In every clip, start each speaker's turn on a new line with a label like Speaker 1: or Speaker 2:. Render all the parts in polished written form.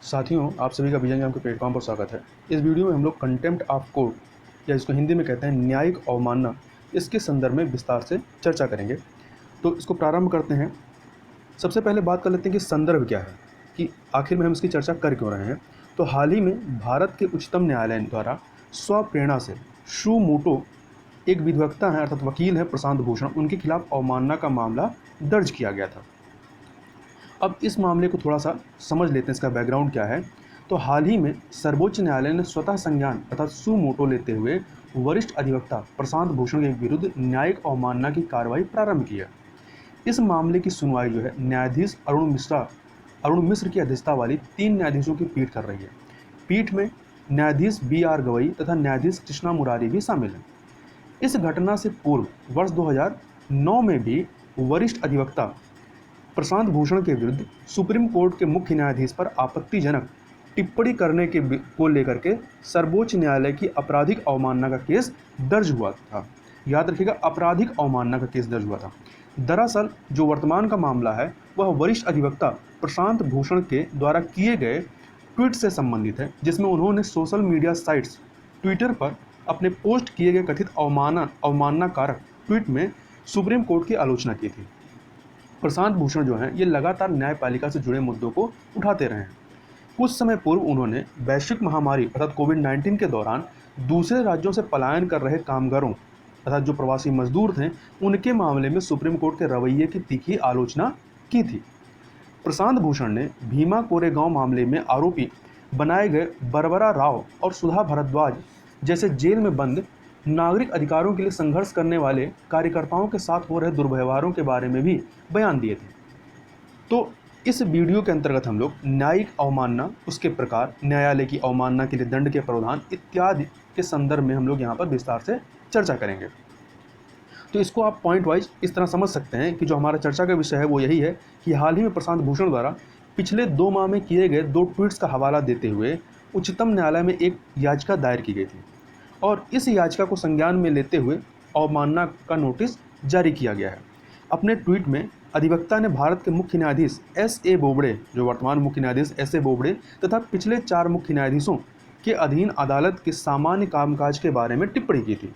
Speaker 1: साथियों, आप सभी का विजन ज्ञान के प्लेटफॉर्म पर स्वागत है। इस वीडियो में हम लोग कंटेम्प्ट ऑफ कोर्ट या इसको हिंदी में कहते हैं न्यायिक अवमानना, इसके संदर्भ में विस्तार से चर्चा करेंगे। तो इसको प्रारंभ करते हैं। सबसे पहले बात कर लेते हैं कि संदर्भ क्या है, कि आखिर में हम इसकी चर्चा कर क्यों रहे हैं। तो हाल ही में भारत के उच्चतम न्यायालय द्वारा स्वप्रेरणा से शू मोटो एक विधिवक्ता हैं अर्थात वकील है प्रशांत भूषण, उनके खिलाफ अवमानना का मामला दर्ज किया गया था। अब इस मामले को थोड़ा सा समझ लेते हैं, इसका बैकग्राउंड क्या है। तो हाल ही में सर्वोच्च न्यायालय ने स्वतः संज्ञान अर्थात सू मोटो लेते हुए वरिष्ठ अधिवक्ता प्रशांत भूषण के विरुद्ध न्यायिक अवमानना की कार्रवाई प्रारंभ की है। इस मामले की सुनवाई जो है न्यायाधीश अरुण मिश्र की अध्यक्षता वाली 3 न्यायाधीशों की पीठ कर रही है। पीठ में न्यायाधीश BR गवई तथा न्यायाधीश कृष्णा मुरारी भी शामिल हैं। इस घटना से पूर्व वर्ष 2009 में भी वरिष्ठ अधिवक्ता प्रशांत भूषण के विरुद्ध सुप्रीम कोर्ट के मुख्य न्यायाधीश पर आपत्तिजनक टिप्पणी करने को लेकर के सर्वोच्च न्यायालय की आपराधिक अवमानना का केस दर्ज हुआ था। याद रखिएगा, आपराधिक अवमानना का केस दर्ज हुआ था। दरअसल जो वर्तमान का मामला है वह वरिष्ठ अधिवक्ता प्रशांत भूषण के द्वारा किए गए ट्वीट से संबंधित है, जिसमें उन्होंने सोशल मीडिया साइट्स ट्विटर पर अपने पोस्ट किए गए कथित अवमानना कारक ट्वीट में सुप्रीम कोर्ट की आलोचना की थी। प्रशांत भूषण जो हैं ये लगातार न्यायपालिका से जुड़े मुद्दों को उठाते रहे हैं। कुछ समय पूर्व उन्होंने वैश्विक महामारी अर्थात कोविड-19 के दौरान दूसरे राज्यों से पलायन कर रहे कामगारों अर्थात जो प्रवासी मजदूर थे, उनके मामले में सुप्रीम कोर्ट के रवैये की तीखी आलोचना की थी। प्रशांत भूषण ने भीमा कोरेगांव मामले में आरोपी बनाए गए बरबरा राव और सुधा भारद्वाज जैसे जेल में बंद नागरिक अधिकारों के लिए संघर्ष करने वाले कार्यकर्ताओं के साथ हो रहे दुर्व्यवहारों के बारे में भी बयान दिए थे। तो इस वीडियो के अंतर्गत हम लोग न्यायिक अवमानना, उसके प्रकार, न्यायालय की अवमानना के लिए दंड के प्रावधान इत्यादि के संदर्भ में हम लोग यहाँ पर विस्तार से चर्चा करेंगे। तो इसको आप पॉइंट वाइज इस तरह समझ सकते हैं कि जो हमारा चर्चा का विषय है वो यही है कि हाल ही में प्रशांत भूषण द्वारा पिछले 2 माह में किए गए 2 ट्वीट्स का हवाला देते हुए उच्चतम न्यायालय में एक याचिका दायर की गई थी और इस याचिका को संज्ञान में लेते हुए अवमानना का नोटिस जारी किया गया है। अपने ट्वीट में अधिवक्ता ने भारत के मुख्य न्यायाधीश SA बोबड़े, जो वर्तमान मुख्य न्यायाधीश SA बोबड़े तथा पिछले 4 मुख्य न्यायाधीशों के अधीन अदालत के सामान्य कामकाज के बारे में टिप्पणी की थी।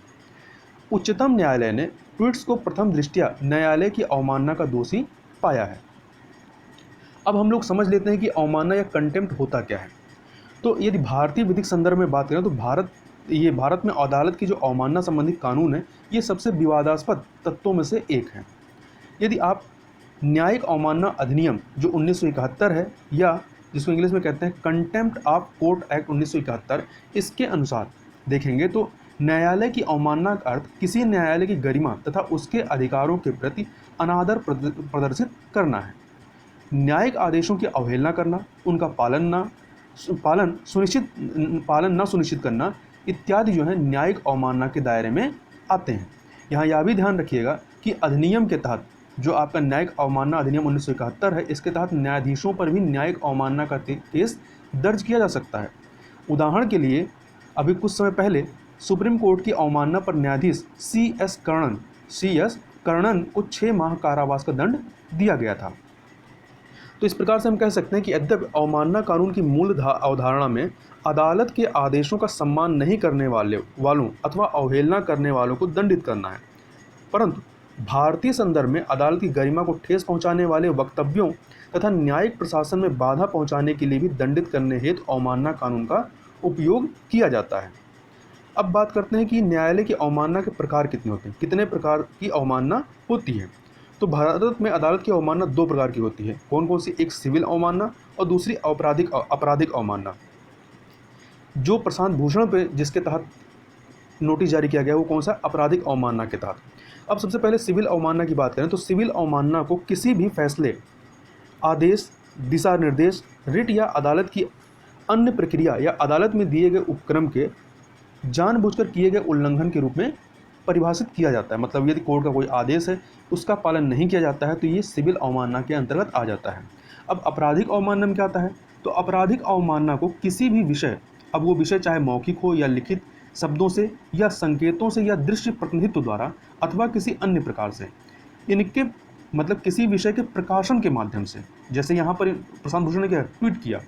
Speaker 1: उच्चतम न्यायालय ने ट्वीट्स को प्रथम दृष्टया न्यायालय की अवमानना का दोषी पाया है। अब हम लोग समझ लेते हैं कि अवमानना या कंटेम्प्ट होता क्या है। तो यदि भारतीय विधिक संदर्भ में बात करें तो भारत में अदालत की जो अवमानना संबंधी कानून है ये सबसे विवादास्पद तत्वों में से एक है। यदि आप न्यायिक अवमानना अधिनियम जो 1971 है या जिसको इंग्लिश में कहते हैं कंटेम्प्ट ऑफ कोर्ट एक्ट 1971, इसके अनुसार देखेंगे तो न्यायालय की अवमानना का अर्थ किसी न्यायालय की गरिमा तथा उसके अधिकारों के प्रति अनादर प्रदर्शित करना है। न्यायिक आदेशों की अवहेलना करना, उनका पालन न सुनिश्चित करना इत्यादि जो है न्यायिक अवमानना के दायरे में आते हैं। यहाँ यह भी ध्यान रखिएगा कि अधिनियम के तहत जो आपका न्यायिक अवमानना अधिनियम 1971 है, इसके तहत न्यायाधीशों पर भी न्यायिक अवमानना का केस दर्ज किया जा सकता है। उदाहरण के लिए अभी कुछ समय पहले सुप्रीम कोर्ट की अवमानना पर न्यायाधीश CS कर्णन को 6 माह कारावास का दंड दिया गया था। तो इस प्रकार से हम कह सकते हैं कि यद्यपि अवमानना कानून की मूल अवधारणा में अदालत के आदेशों का सम्मान नहीं करने वालों अथवा अवहेलना करने वालों को दंडित करना है, परंतु भारतीय संदर्भ में अदालत की गरिमा को ठेस पहुंचाने वाले वक्तव्यों तथा न्यायिक प्रशासन में बाधा पहुंचाने के लिए भी दंडित करने हेतु अवमानना कानून का उपयोग किया जाता है। अब बात करते हैं कि न्यायालय की अवमानना के प्रकार कितने होते हैं, कितने प्रकार की अवमानना होती है। तो भारत में अदालत की अवमानना 2 प्रकार की होती है। कौन कौन सी? एक सिविल अवमानना और दूसरी आपराधिक अवमानना। जो प्रशांत भूषण पे जिसके तहत नोटिस जारी किया गया वो कौन सा? आपराधिक अवमानना के तहत। अब सबसे पहले सिविल अवमानना की बात करें तो सिविल अवमानना को किसी भी फैसले, आदेश, दिशा निर्देश, रिट या अदालत की अन्य प्रक्रिया या अदालत में दिए गए उपक्रम के जानबूझकर किए गए उल्लंघन के रूप में परिभाषित किया जाता है। मतलब यदि कोर्ट का कोई आदेश है उसका पालन नहीं किया जाता है तो ये सिविल अवमानना के अंतर्गत आ जाता है। अब आपराधिक अवमानना में क्या आता है? तो आपराधिक अवमानना को किसी भी विषय, अब वो विषय चाहे मौखिक हो या लिखित, शब्दों से या संकेतों से या दृश्य प्रतिनिधित्व द्वारा अथवा किसी अन्य प्रकार से, इनके मतलब किसी विषय के प्रकाशन के माध्यम से, जैसे यहाँ पर प्रशांत भूषण ने क्या ट्वीट किया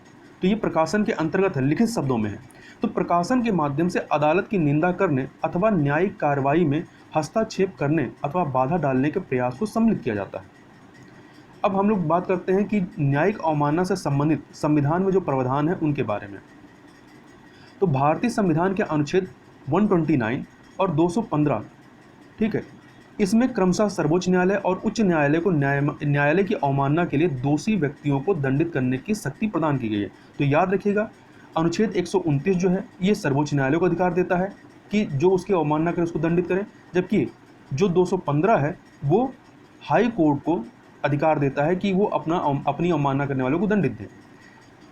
Speaker 1: तो ये प्रकाशन के अंतर्गत है, लिखित शब्दों में है। तो प्रकाशन के माध्यम से अदालत की निंदा करने अथवा न्यायिक कार्रवाई में हस्तक्षेप करने अथवा बाधा डालने के प्रयास को सम्मिलित किया जाता है। अब हम लोग बात करते हैं कि न्यायिक अवमानना से संबंधित संविधान में जो प्रावधान है उनके बारे में। तो भारतीय संविधान के अनुच्छेद 129 और 215, ठीक है, इसमें क्रमशः सर्वोच्च न्यायालय और उच्च न्यायालय को न्यायालय की अवमानना के लिए दोषी व्यक्तियों को दंडित करने की शक्ति प्रदान की गई है। तो याद रखिएगा, अनुच्छेद 129 जो है ये सर्वोच्च न्यायालय को अधिकार देता है कि जो उसकी अवमानना करे उसको दंडित करें, जबकि जो 215 है वो हाई कोर्ट को अधिकार देता है कि वो अपनी अवमानना करने वालों को दंडित दे।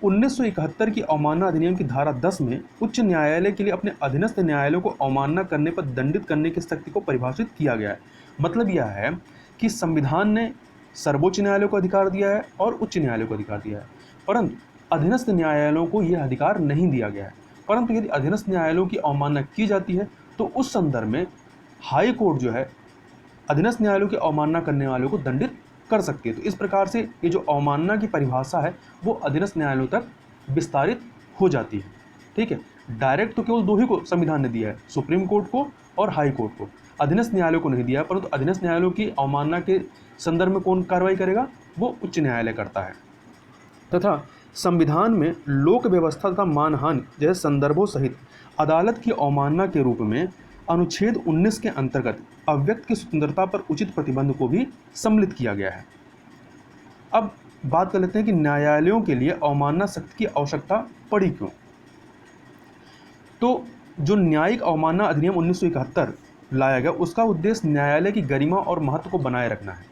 Speaker 1: 1971 की अवमानना अधिनियम की धारा 10 में उच्च न्यायालय के लिए अपने अधीनस्थ न्यायालयों को अवमानना करने पर दंडित करने की शक्ति को परिभाषित किया गया है। मतलब यह है कि संविधान ने सर्वोच्च न्यायालय को अधिकार दिया है और उच्च न्यायालय को अधिकार दिया है, परंतु अधीनस्थ न्यायालयों को यह अधिकार नहीं दिया गया है। परंतु यदि अधीनस्थ न्यायालयों की अवमानना की जाती है तो उस संदर्भ में हाई कोर्ट जो है अधीनस्थ न्यायालयों की अवमानना करने वालों को दंडित कर सकती है। तो इस प्रकार से ये जो अवमानना की परिभाषा है वो अधीनस्थ न्यायालयों तक विस्तारित हो जाती है। ठीक है, डायरेक्ट तो केवल दो ही को संविधान ने दिया है, सुप्रीम कोर्ट को और हाई कोर्ट को, अधीनस्थ न्यायालयों को नहीं दिया है। परंतु अधीनस्थ न्यायालयों की अवमानना के संदर्भ में कौन कार्रवाई करेगा, वो उच्च न्यायालय करता है। तथा संविधान में लोक व्यवस्था तथा मानहानि जैसे संदर्भों सहित अदालत की अवमानना के रूप में अनुच्छेद 19 के अंतर्गत अव्यक्त की स्वतंत्रता पर उचित प्रतिबंध को भी सम्मिलित किया गया है। अब बात कर लेते हैं कि न्यायालयों के लिए अवमानना शक्ति की आवश्यकता पड़ी क्यों। तो जो न्यायिक अवमानना अधिनियम 1971 लाया गया उसका उद्देश्य न्यायालय की गरिमा और महत्व को बनाए रखना है।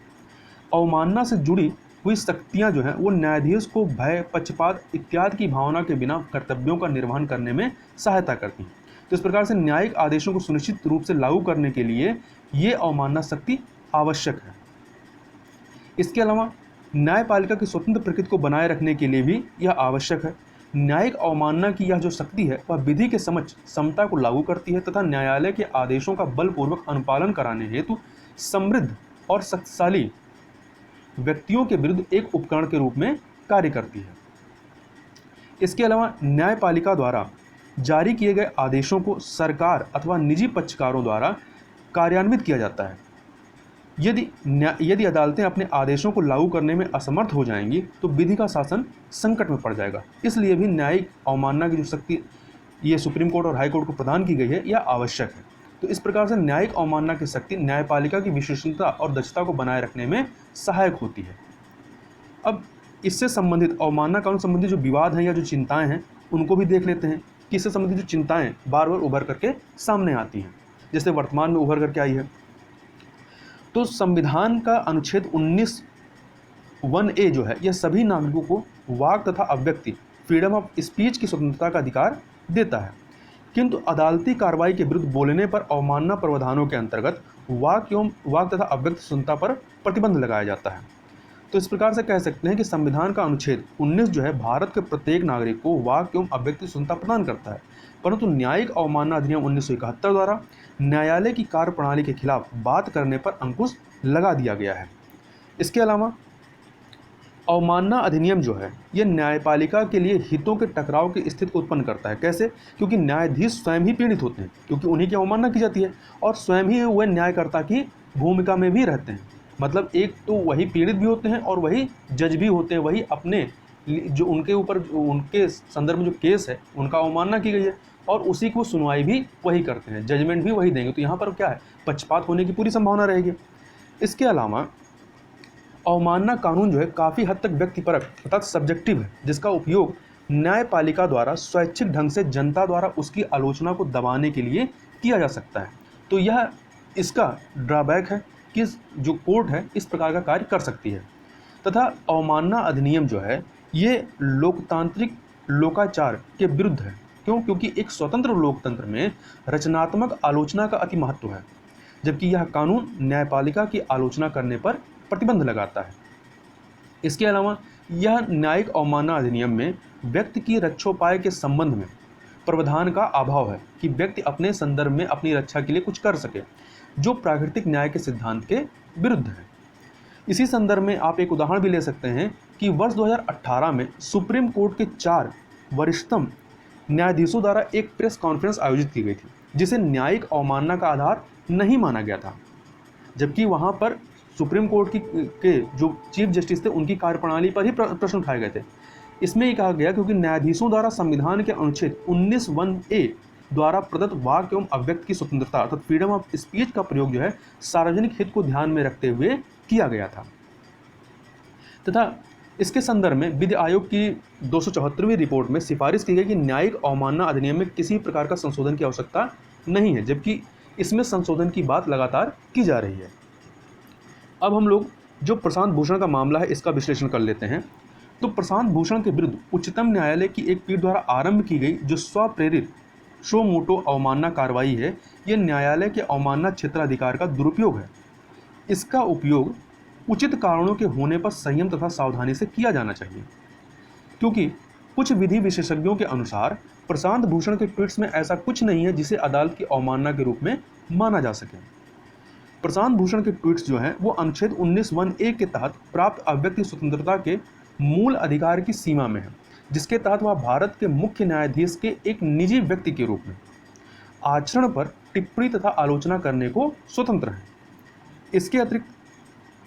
Speaker 1: अवमानना से जुड़ी हुई शक्तियां जो हैं वो न्यायाधीश को भय, पक्षपात इत्यादि की भावना के बिना कर्तव्यों का निर्वहन करने में सहायता करती हैं। तो इस प्रकार से न्यायिक आदेशों को सुनिश्चित रूप से लागू करने के लिए ये अवमानना शक्ति आवश्यक है। इसके अलावा न्यायपालिका की स्वतंत्र प्रकृति को बनाए रखने के लिए भी यह आवश्यक है। न्यायिक अवमानना की यह जो शक्ति है वह विधि के समक्ष समता को लागू करती है तथा न्यायालय के आदेशों का बलपूर्वक अनुपालन कराने हेतु समृद्ध और शक्तिशाली व्यक्तियों के विरुद्ध एक उपकरण के रूप में कार्य करती है। इसके अलावा न्यायपालिका द्वारा जारी किए गए आदेशों को सरकार अथवा निजी पक्षकारों द्वारा कार्यान्वित किया जाता है। यदि अदालतें अपने आदेशों को लागू करने में असमर्थ हो जाएंगी तो विधि का शासन संकट में पड़ जाएगा। इसलिए भी न्यायिक अवमानना की जो शक्ति ये सुप्रीम कोर्ट और हाई कोर्ट को प्रदान की गई है यह आवश्यक है। तो इस प्रकार से न्यायिक अवमानना की शक्ति न्यायपालिका की विश्वसनीयता और दक्षता को बनाए रखने में सहायक होती है। अब इससे संबंधित अवमानना कानून संबंधी जो विवाद हैं या जो चिंताएं हैं उनको भी देख लेते हैं कि इससे संबंधित जो चिंताएं बार बार उभर करके सामने आती हैं, जैसे वर्तमान में उभर करके आई है। तो संविधान का अनुच्छेद 19(1)(a) जो है यह सभी नागरिकों को वाक तथा अभिव्यक्ति फ्रीडम ऑफ स्पीच की स्वतंत्रता का अधिकार देता है, किंतु अदालती कार्रवाई के विरुद्ध बोलने पर अवमानना प्रावधानों के अंतर्गत वाक तथा अभिव्यक्ति स्वतंत्रता पर प्रतिबंध लगाया जाता है। तो इस प्रकार से कह सकते हैं कि संविधान का अनुच्छेद 19 जो है भारत के प्रत्येक नागरिक को वाक एवं अभिव्यक्ति स्वतंत्रता प्रदान करता है, परंतु न्यायिक अवमानना अधिनियम 1971 द्वारा न्यायालय की कार्यप्रणाली के खिलाफ बात करने पर अंकुश लगा दिया गया है। इसके अलावा अवमानना अधिनियम जो है यह न्यायपालिका के लिए हितों के टकराव की स्थिति को उत्पन्न करता है। कैसे? क्योंकि न्यायाधीश स्वयं ही पीड़ित होते हैं, क्योंकि उन्हीं की अवमानना की जाती है और स्वयं ही वे न्यायकर्ता की भूमिका में भी रहते हैं। मतलब एक तो वही पीड़ित भी होते हैं और वही जज भी होते हैं, वही अपने जो उनके ऊपर उनके संदर्भ में जो केस है उनका अवमानना की गई है और उसी को सुनवाई भी वही करते हैं, जजमेंट भी वही देंगे। तो यहाँ पर क्या है, पक्षपात होने की पूरी संभावना रहेगी। इसके अलावा अवमानना कानून जो है काफ़ी हद तक व्यक्तिपरक अर्थात सब्जेक्टिव है, जिसका उपयोग न्यायपालिका द्वारा स्वैच्छिक ढंग से जनता द्वारा उसकी आलोचना को दबाने के लिए किया जा सकता है। तो यह इसका ड्रॉबैक है कि जो कोर्ट है इस प्रकार का कार्य कर सकती है। तथा अवमानना अधिनियम जो है ये लोकतांत्रिक लोकाचार के विरुद्ध है। क्यों? क्योंकि एक स्वतंत्र लोकतंत्र में रचनात्मक आलोचना का अति महत्व है, जबकि यह कानून न्यायपालिका की आलोचना करने पर प्रतिबंध लगाता है। इसके अलावा यह न्यायिक अवमानना अधिनियम में व्यक्ति की रक्षोपाय के संबंध में प्रावधान का अभाव है कि व्यक्ति अपने संदर्भ में अपनी रक्षा के लिए कुछ कर सके, जो प्राकृतिक न्याय के सिद्धांत के विरुद्ध है। इसी संदर्भ में आप एक उदाहरण भी ले सकते हैं कि वर्ष 2018 में सुप्रीम कोर्ट के 4 वरिष्ठतम न्यायाधीशों द्वारा एक प्रेस कॉन्फ्रेंस आयोजित की गई थी, जिसे न्यायिक अवमानना का आधार नहीं माना गया था। जबकि वहां पर सुप्रीम कोर्ट के जो चीफ जस्टिस थे उनकी कार्यप्रणाली पर ही प्रश्न उठाए गए थे। इसमें ये कहा गया क्योंकि न्यायाधीशों द्वारा संविधान के अनुच्छेद 19(1)(a) द्वारा प्रदत्त वाक एवं अभिव्यक्ति की स्वतंत्रता अर्थात फ्रीडम ऑफ स्पीच का प्रयोग जो है सार्वजनिक हित को ध्यान में रखते हुए किया गया था, तथा इसके संदर्भ में विधि आयोग की 274वीं रिपोर्ट में सिफारिश की गई कि न्यायिक अवमानना अधिनियम में किसी प्रकार का संशोधन की आवश्यकता नहीं है, जबकि इसमें संशोधन की बात लगातार की जा रही है। अब हम लोग जो प्रशांत भूषण का मामला है इसका विश्लेषण कर लेते हैं। तो प्रशांत भूषण के विरुद्ध उच्चतम न्यायालय की एक पीठ द्वारा आरंभ की गई जो स्वप्रेरित शो मोटो अवमानना कार्रवाई है, यह न्यायालय के अवमानना क्षेत्राधिकार का दुरुपयोग है। इसका उपयोग उचित कारणों के होने पर संयम तथा सावधानी से किया जाना चाहिए, क्योंकि कुछ विधि विशेषज्ञों के अनुसार प्रशांत भूषण के ट्वीट्स में ऐसा कुछ नहीं है जिसे अदालत की अवमानना के रूप में माना जा सके। प्रशांत भूषण के ट्वीट्स जो हैं वो अनुच्छेद 19(1)(a) के तहत प्राप्त अभिव्यक्ति स्वतंत्रता के मूल अधिकार की सीमा में है, जिसके तहत वह भारत के मुख्य न्यायाधीश के एक निजी व्यक्ति के रूप में आचरण पर टिप्पणी तथा आलोचना करने को स्वतंत्र है। इसके अतिरिक्त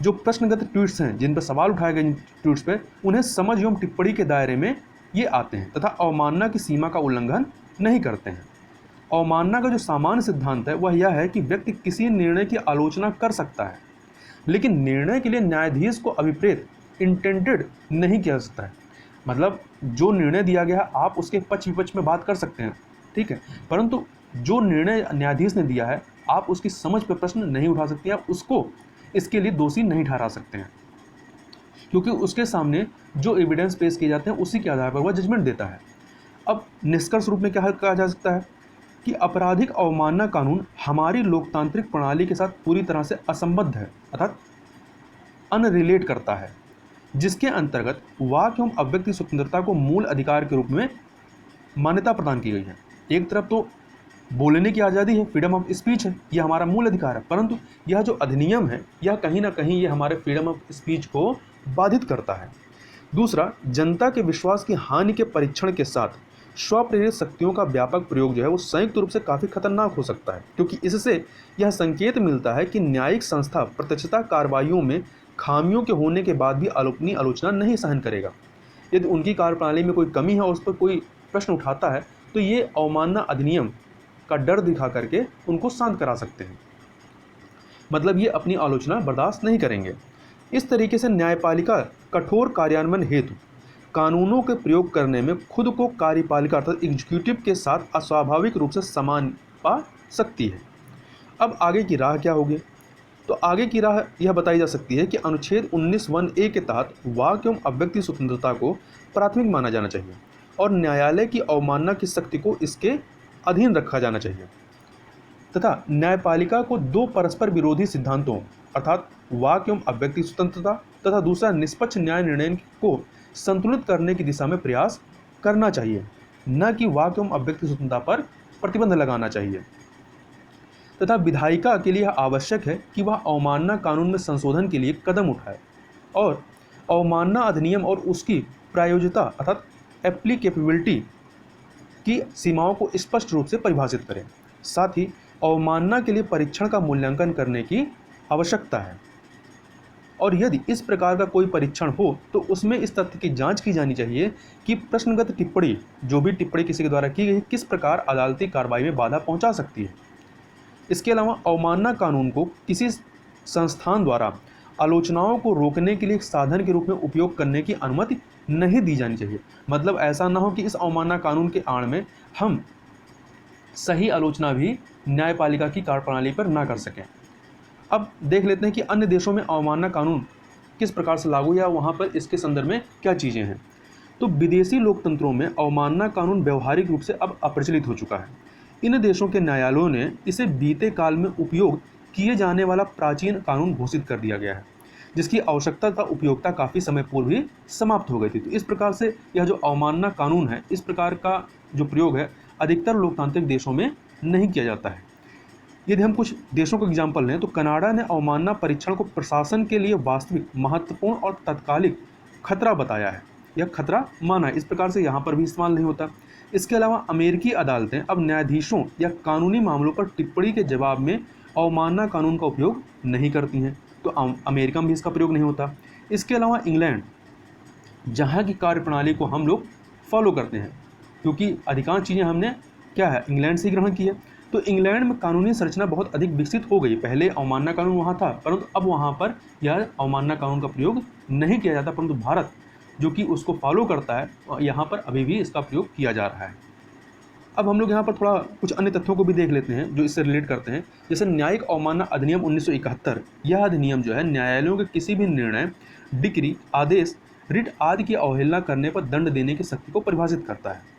Speaker 1: जो प्रश्नगत ट्वीट्स हैं जिन पर सवाल उठाए गए ट्वीट्स पे उन्हें समझ एवं टिप्पणी के दायरे में ये आते हैं तथा अवमानना की सीमा का उल्लंघन नहीं करते हैं। अवमानना का जो सामान्य सिद्धांत है वह यह है कि व्यक्ति किसी निर्णय की आलोचना कर सकता है, लेकिन निर्णय के लिए न्यायाधीश को अभिप्रेत इंटेंडेड नहीं किया जा सकता है। मतलब जो निर्णय दिया गया है आप उसके पक्ष विपक्ष में बात कर सकते हैं, ठीक है, परंतु जो निर्णय न्यायाधीश ने दिया है आप उसकी समझ पर प्रश्न नहीं उठा सकते हैं, उसको इसके लिए दोषी नहीं ठहरा सकते हैं, क्योंकि उसके सामने जो एविडेंस पेश किए जाते हैं उसी के आधार पर वह जजमेंट देता है। अब निष्कर्ष रूप में क्या कहा जा सकता है कि आपराधिक अवमानना कानून हमारी लोकतांत्रिक प्रणाली के साथ पूरी तरह से असंबद्ध है, अर्थात अनरिलेट करता है, जिसके अंतर्गत वाक एवं अभिव्यक्ति स्वतंत्रता को मूल अधिकार के रूप में मान्यता प्रदान की गई है। एक तरफ तो बोलने की आज़ादी है, फ्रीडम ऑफ स्पीच है, यह हमारा मूल अधिकार है, परंतु यह जो अधिनियम है यह कहीं ना कहीं ये हमारे फ्रीडम ऑफ स्पीच को बाधित करता है। दूसरा, जनता के विश्वास की हानि के परीक्षण के साथ स्वप्रेरित शक्तियों का व्यापक प्रयोग जो है वो संयुक्त रूप से काफ़ी खतरनाक हो सकता है, क्योंकि इससे यह संकेत मिलता है कि न्यायिक संस्था प्रत्यक्षता कार्रवाइयों में खामियों के होने के बाद भी अपनी आलोचना नहीं सहन करेगा। यदि उनकी कार्यप्रणाली में कोई कमी है और उस पर कोई प्रश्न उठाता है तो ये अवमानना अधिनियम का डर दिखा करके उनको शांत करा सकते हैं, मतलब ये अपनी आलोचना बर्दाश्त नहीं करेंगे। इस तरीके से न्यायपालिका कठोर कार्यान्वयन हेतु कानूनों के प्रयोग करने में खुद को कार्यपालिका अर्थात एग्जीक्यूटिव के साथ अस्वाभाविक रूप से समान पा सकती है। अब आगे की राह क्या होगी? तो आगे की राह यह बताई जा सकती है कि अनुच्छेद 19(1)(a) के तहत वाक एवं अभिव्यक्ति स्वतंत्रता को प्राथमिक माना जाना चाहिए और न्यायालय की अवमानना की शक्ति को इसके अधीन रखा जाना चाहिए, तथा न्यायपालिका को दो परस्पर विरोधी सिद्धांतों अर्थात वाक एवं अभिव्यक्ति स्वतंत्रता तथा दूसरा निष्पक्ष न्याय निर्णय को संतुलित करने की दिशा में प्रयास करना चाहिए, न कि वाक एवं अभिव्यक्ति स्वतंत्रता पर प्रतिबंध लगाना चाहिए। तथा विधायिका के लिए यह आवश्यक है कि वह अवमानना कानून में संशोधन के लिए कदम उठाए और अवमानना अधिनियम और उसकी प्रायोजिता अर्थात एप्लीकेबिलिटी की सीमाओं को स्पष्ट रूप से परिभाषित करें। साथ ही अवमानना के लिए परीक्षण का मूल्यांकन करने की आवश्यकता है और यदि इस प्रकार का कोई परीक्षण हो तो उसमें इस तथ्य की जांच की जानी चाहिए कि प्रश्नगत टिप्पणी जो भी टिप्पणी किसी के द्वारा की गई किस प्रकार अदालती कार्रवाई में बाधा पहुंचा सकती है। इसके अलावा अवमानना कानून को किसी संस्थान द्वारा आलोचनाओं को रोकने के लिए एक साधन के रूप में उपयोग करने की अनुमति नहीं दी जानी चाहिए। मतलब ऐसा ना हो कि इस अवमानना कानून के आड़ में हम सही आलोचना भी न्यायपालिका की कार्यप्रणाली पर ना कर सकें। अब देख लेते हैं कि अन्य देशों में अवमानना कानून किस प्रकार से लागू या वहाँ पर इसके संदर्भ में क्या चीज़ें हैं। तो विदेशी लोकतंत्रों में अवमानना कानून व्यवहारिक रूप से अब अप्रचलित हो चुका है। इन देशों के न्यायालयों ने इसे बीते काल में उपयोग किए जाने वाला प्राचीन कानून घोषित कर दिया गया है, जिसकी आवश्यकता तथा उपयोगिता काफ़ी समय पूर्व ही समाप्त हो गई थी। तो इस प्रकार से यह जो अवमानना कानून है इस प्रकार का जो प्रयोग है अधिकतर लोकतांत्रिक देशों में नहीं किया जाता है। यदि हम कुछ देशों का एग्जाम्पल लें तो कनाडा ने अवमानना परीक्षण को प्रशासन के लिए वास्तविक महत्वपूर्ण और तत्कालिक खतरा बताया है या खतरा माना है, इस प्रकार से यहाँ पर भी इस्तेमाल नहीं होता। इसके अलावा अमेरिकी अदालतें अब न्यायाधीशों या कानूनी मामलों पर टिप्पणी के जवाब में अवमानना कानून का उपयोग नहीं करती हैं, तो अमेरिका में भी इसका प्रयोग नहीं होता। इसके अलावा इंग्लैंड, जहाँ की कार्यप्रणाली को हम लोग फॉलो करते हैं, क्योंकि अधिकांश चीज़ें हमने क्या है इंग्लैंड से ही ग्रहण की है, तो इंग्लैंड में कानूनी संरचना बहुत अधिक विकसित हो गई। पहले अवमानना कानून वहाँ था, परंतु अब वहाँ पर यह अवमानना कानून का प्रयोग नहीं किया जाता, परंतु भारत जो कि उसको फॉलो करता है, यहाँ पर अभी भी इसका प्रयोग किया जा रहा है। अब हम लोग यहाँ पर थोड़ा कुछ अन्य तथ्यों को भी देख लेते हैं जो इससे रिलेट करते हैं। जैसे न्यायिक अवमानना अधिनियम 1971, यह अधिनियम जो है न्यायालयों के किसी भी निर्णय, डिक्री, आदेश, रिट आदि की अवहेलना करने पर दंड देने की शक्ति को परिभाषित करता है।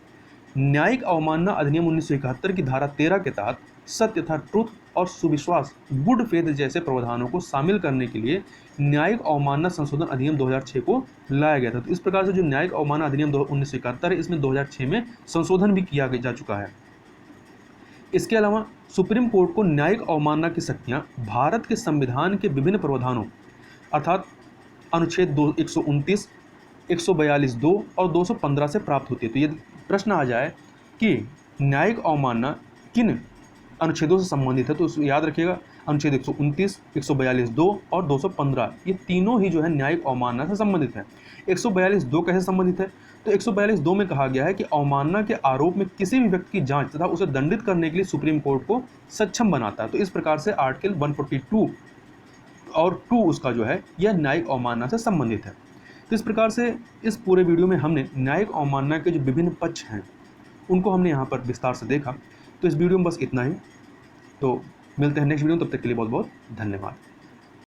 Speaker 1: न्यायिक अवमानना अधिनियम 1971 की धारा 13 के तहत सत्य तथा ट्रुथ और सुविश्वास, गुड फेथ जैसे प्रावधानों को शामिल करने के लिए न्यायिक अवमानना संशोधन अधिनियम 2006 को लाया गया था। तो इस प्रकार से जो न्यायिक अवमानना अधिनियम 1971 है, इसमें 2006 में संशोधन भी किया जा चुका है। इसके अलावा सुप्रीम कोर्ट को न्यायिक अवमानना की शक्तियाँ भारत के संविधान के विभिन्न प्रावधानों अर्थात अनुच्छेद 129, 142(2) और 215 से प्राप्त होती है। तो यदि प्रश्न आ जाए कि न्यायिक अवमानना किन अनुच्छेदों से संबंधित है, तो उसको याद रखिएगा, अनुच्छेद 129, 142(2) और 215, ये तीनों ही जो है न्यायिक अवमानना से संबंधित है। 142(2) कैसे संबंधित है? तो 142(2) में कहा गया है कि अवमानना के आरोप में किसी भी व्यक्ति की जांच तथा उसे दंडित करने के लिए सुप्रीम कोर्ट को सक्षम बनाता है। तो इस प्रकार से आर्टिकल 142 और 2 उसका जो है यह न्यायिक अवमानना से संबंधित है। तो इस प्रकार से इस पूरे वीडियो में हमने न्यायिक अवमानना के जो विभिन्न पक्ष हैं उनको हमने यहाँ पर विस्तार से देखा। तो इस वीडियो में बस इतना ही। तो मिलते हैं नेक्स्ट वीडियो में, तब तक के लिए बहुत बहुत धन्यवाद।